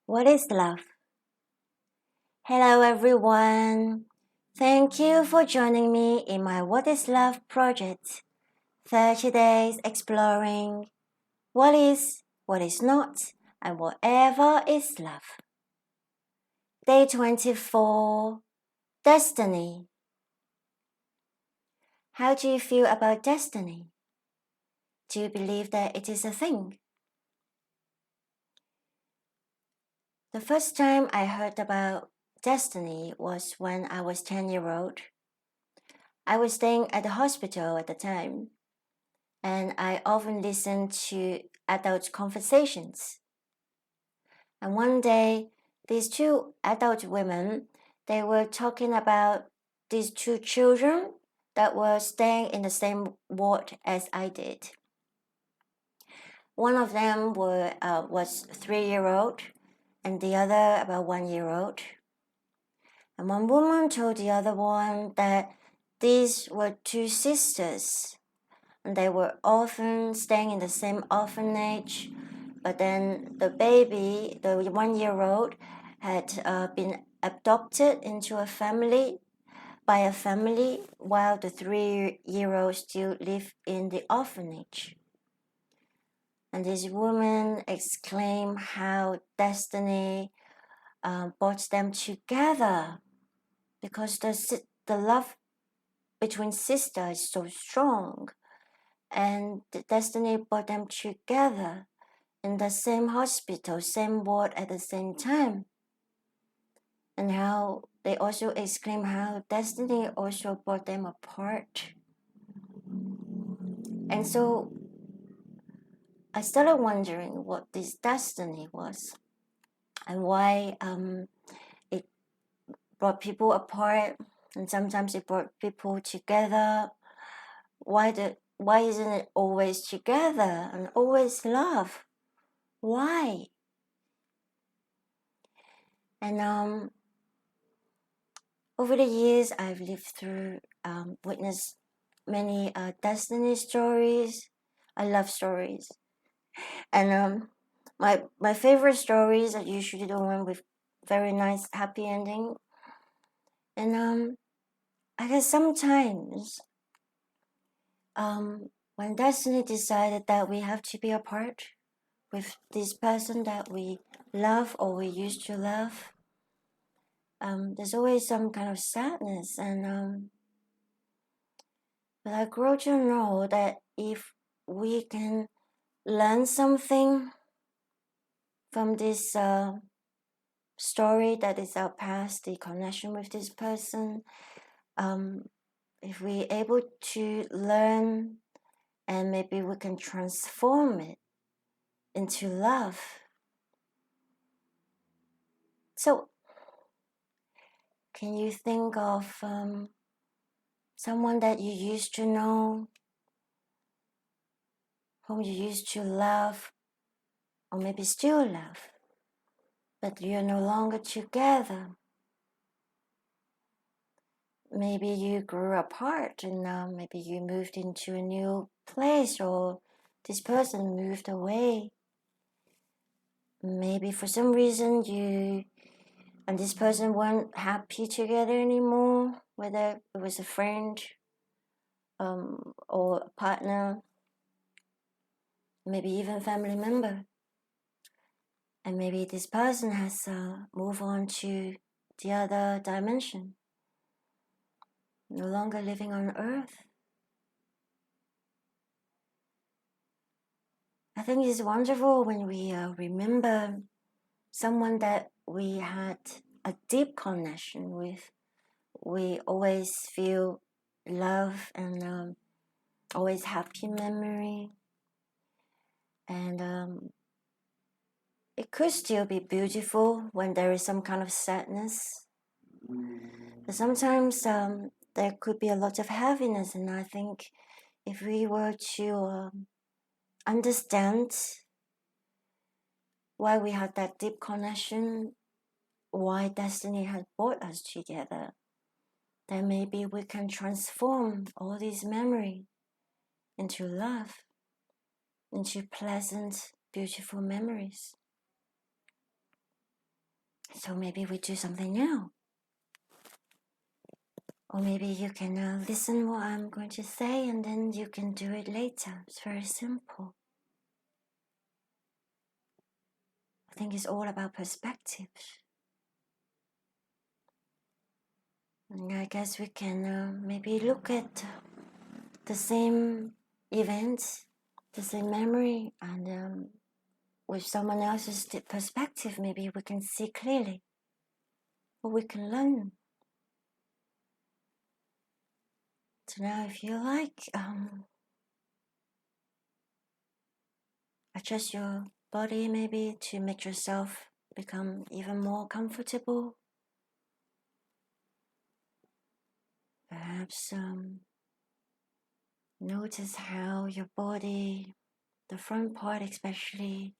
What is love? Hello everyone. Thank you for joining me in my What is Love project. 30 days exploring what is not, and whatever is love. Day 24. Destiny. How do you feel about destiny? Do you believe that it is a thing? The first time I heard about destiny was when I was 10-year-old. I was staying at the hospital at the time, and I often listened to adult conversations. And one day, these two adult women, they were talking about these two children that were staying in the same ward as I did. One of them was 3-year-old, and the other about 1-year-old. And one woman told the other one that these were two sisters, and they were often staying in the same orphanage. But then the baby, the 1-year-old, had been adopted into a family by a family, while the 3-year-old still lived in the orphanage. And this woman exclaimed how destiny brought them together, because the love between sisters is so strong, and the destiny brought them together in the same hospital, same ward at the same time. And how they also exclaim how destiny also brought them apart. And so I started wondering what this destiny was, and why it brought people apart, and sometimes it brought people together. Why isn't it always together and always love? Why? And over the years, I've lived through, witnessed many destiny stories. I love stories, and my favorite stories are usually the one with very nice happy ending. And I guess sometimes when destiny decided that we have to be apart with this person that we love or we used to love, there's always some kind of sadness. But I grow to know that if we can learn something from this story that is our past, the connection with this person, if we're able to learn, and maybe we can transform it into love. So, can you think of someone that you used to know, whom you used to love, or maybe still love, but you're no longer together? Maybe you grew apart, and now maybe you moved into a new place, or this person moved away. Maybe for some reason you and this person weren't happy together anymore, whether it was a friend or a partner, maybe even family member. And maybe this person has moved on to the other dimension, no longer living on earth. I think it's wonderful when we remember someone that we had a deep connection with. We always feel love and always happy memory. And it could still be beautiful when there is some kind of sadness. But sometimes there could be a lot of heaviness, and I think if we were to understand why we had that deep connection, why destiny had brought us together, then maybe we can transform all these memories into love, into pleasant, beautiful memories. So maybe we do something new. Or maybe you can listen what I'm going to say and then you can do it later. It's very simple. I think it's all about perspective. And I guess we can maybe look at the same event, the same memory, and with someone else's perspective, maybe we can see clearly, or we can learn. So now if you like, adjust your body maybe to make yourself become even more comfortable. Perhaps notice how your body, the front part especially,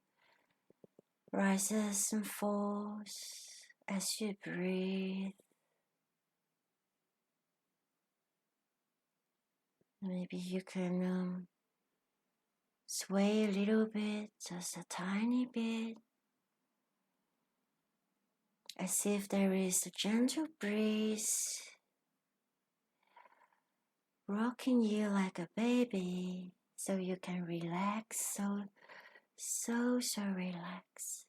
rises and falls as you breathe. Maybe you can sway a little bit, just a tiny bit, as if there is a gentle breeze rocking you like a baby, so you can relax, so relax.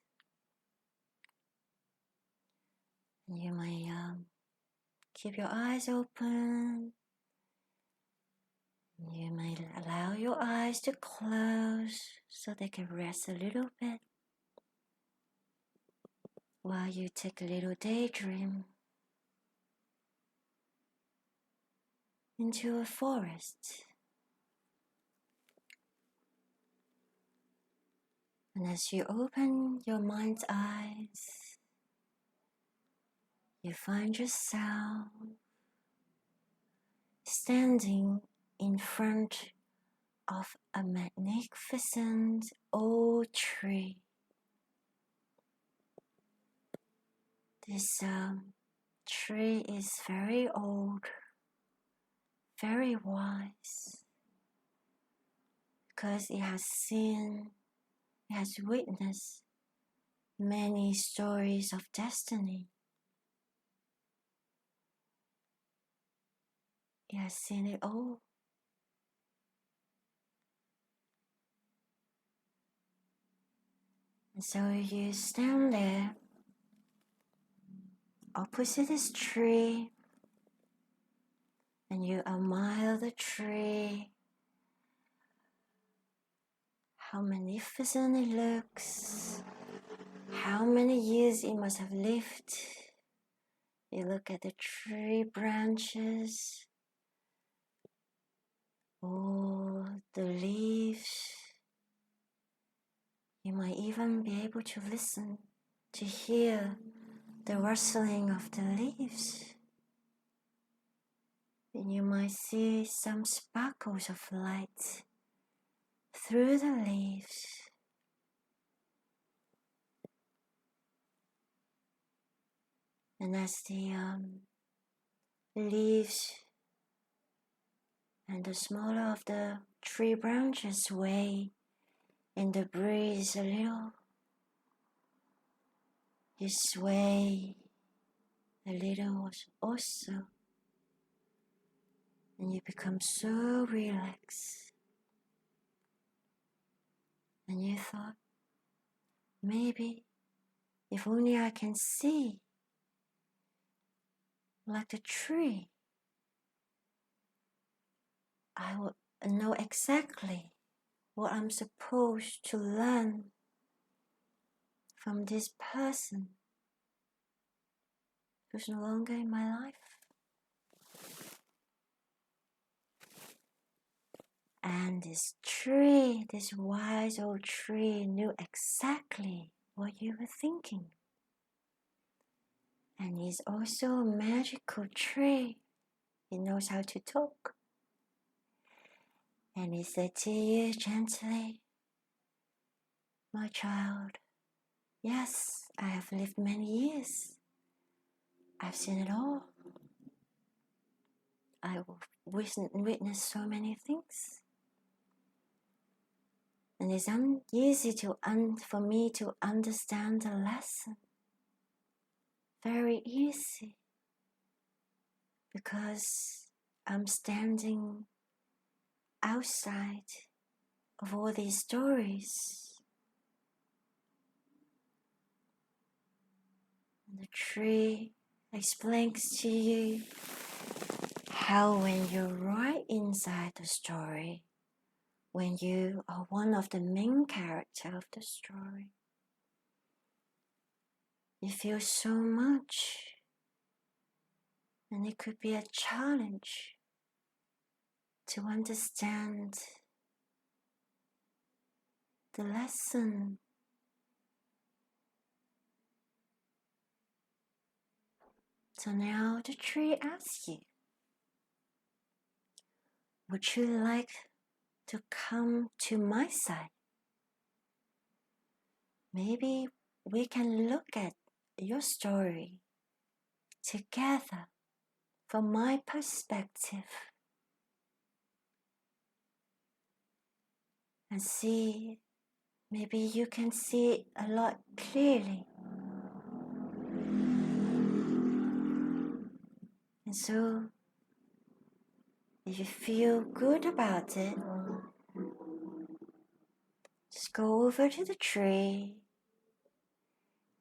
You may keep your eyes open. You may allow your eyes to close so they can rest a little bit while you take a little daydream into a forest. And as you open your mind's eyes, you find yourself standing in front of a magnificent old tree. This tree is very old, very wise, because it has witnessed many stories of destiny. It has seen it all. And so you stand there opposite this tree and you admire the tree, how magnificent it looks, how many years it must have lived. You look at the tree branches, all the leaves. You might even be able to listen, to hear the rustling of the leaves. And you might see some sparkles of light through the leaves. And as the leaves and the smaller of the tree branches sway in the breeze a little, you sway a little also, and you become so relaxed. And you thought, maybe if only I can see like the tree, I would know exactly what I'm supposed to learn from this person who's no longer in my life. And this tree, this wise old tree, knew exactly what you were thinking. And it's also a magical tree. It knows how to talk. And it said to you gently, my child, yes, I have lived many years. I've seen it all. I've witnessed so many things. And it's easy for me to understand the lesson. very easy because I'm standing outside of all these stories. And the tree explains to you how when you're right inside the story, when you are one of the main characters of the story, you feel so much, and it could be a challenge to understand the lesson. So now the tree asks you, would you like to come to my side? Maybe we can look at your story together from my perspective and see, maybe you can see it a lot clearly. And so, if you feel good about it, just go over to the tree,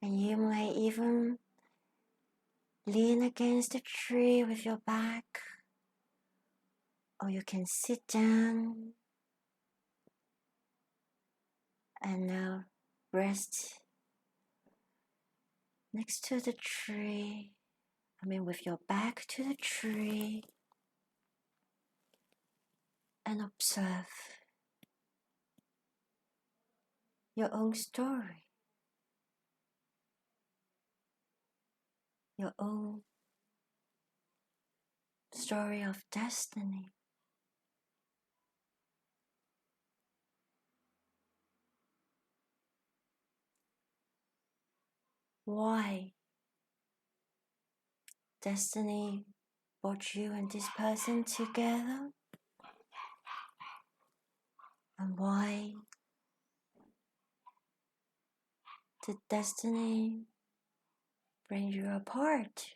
and you might even lean against the tree with your back, or you can sit down and now rest next to the tree. With your back to the tree, and observe your own story, your own story of destiny. Why destiny brought you and this person together, and why did destiny bring you apart?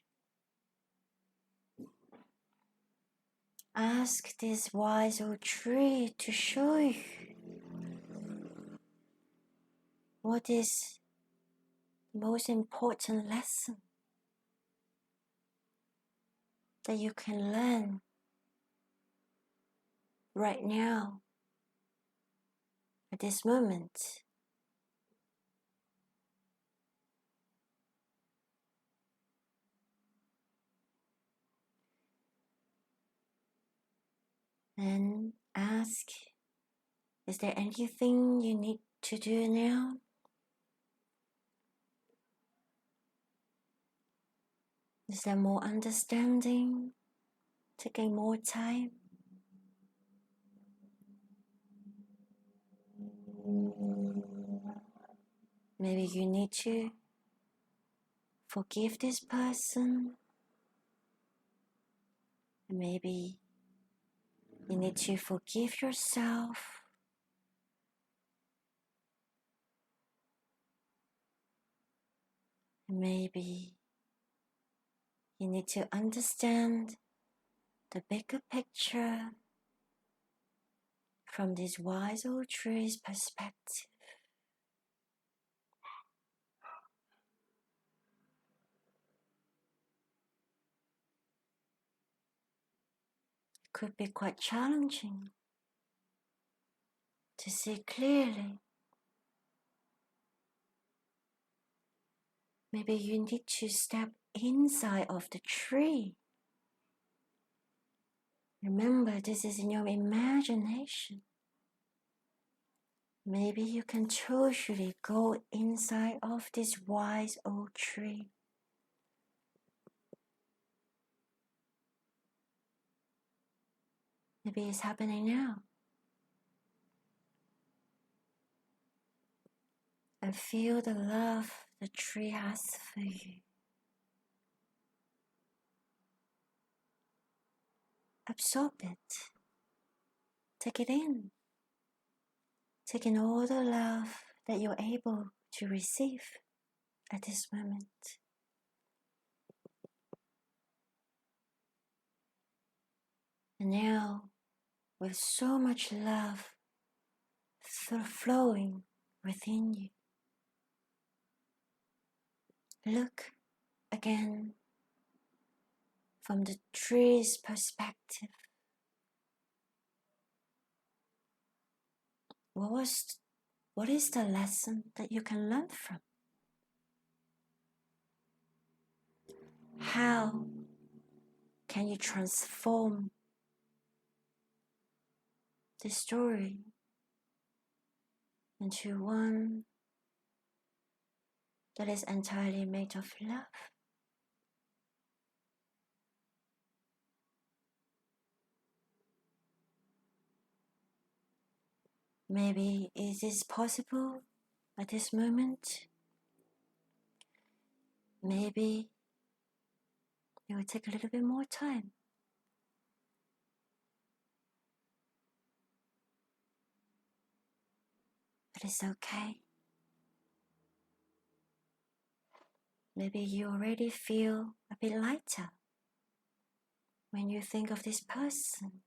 Ask this wise old tree to show you what is the most important lesson that you can learn right now, at this moment. And ask, is there anything you need to do now? Is there more understanding, taking more time? Maybe you need to forgive this person. Maybe you need to forgive yourself. Maybe you need to understand the bigger picture from this wise old tree's perspective. It could be quite challenging to see clearly. Maybe you need to step inside of the tree. Remember, this is in your imagination. Maybe you can totally go inside of this wise old tree. Maybe it's happening now. And feel the love the tree has for you. Absorb it. Take it in. Take in all the love that you're able to receive at this moment. And now, with so much love flowing within you, look again from the tree's perspective. What is the lesson that you can learn from? How can you transform this story into one that is entirely made of love? Maybe it is possible at this moment. Maybe it will take a little bit more time. But it's okay. Maybe you already feel a bit lighter when you think of this person.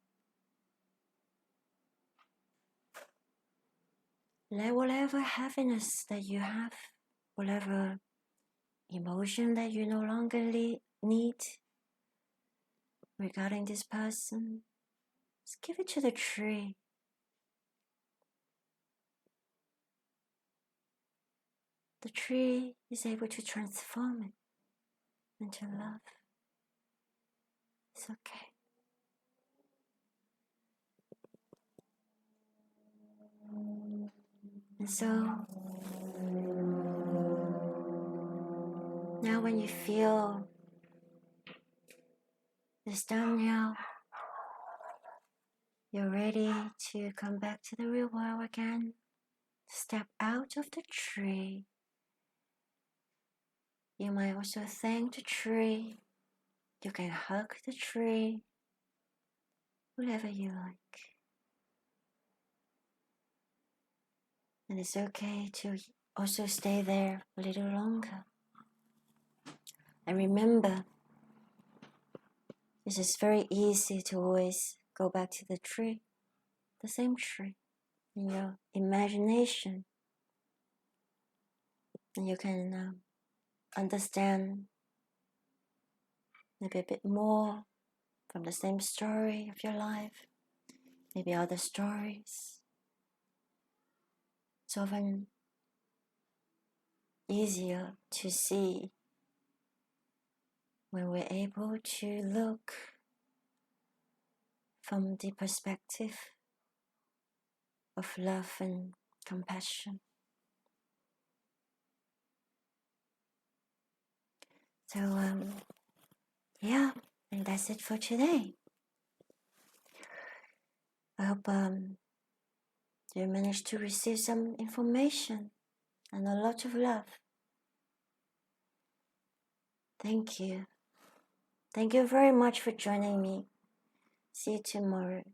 Let whatever heaviness that you have, whatever emotion that you no longer need regarding this person, just give it to the tree. The tree is able to transform it into love. It's okay. And so, now when you feel it's done now, you're ready to come back to the real world again. Step out of the tree. You might also thank the tree. You can hug the tree, whatever you like. And it's okay to also stay there a little longer. And remember, this is very easy to always go back to the tree, the same tree, in your imagination. And you can understand maybe a bit more from the same story of your life, maybe other stories. It's often easier to see when we're able to look from the perspective of love and compassion. So, yeah, and that's it for today. I hope you managed to receive some information and a lot of love. Thank you. Thank you very much for joining me. See you tomorrow.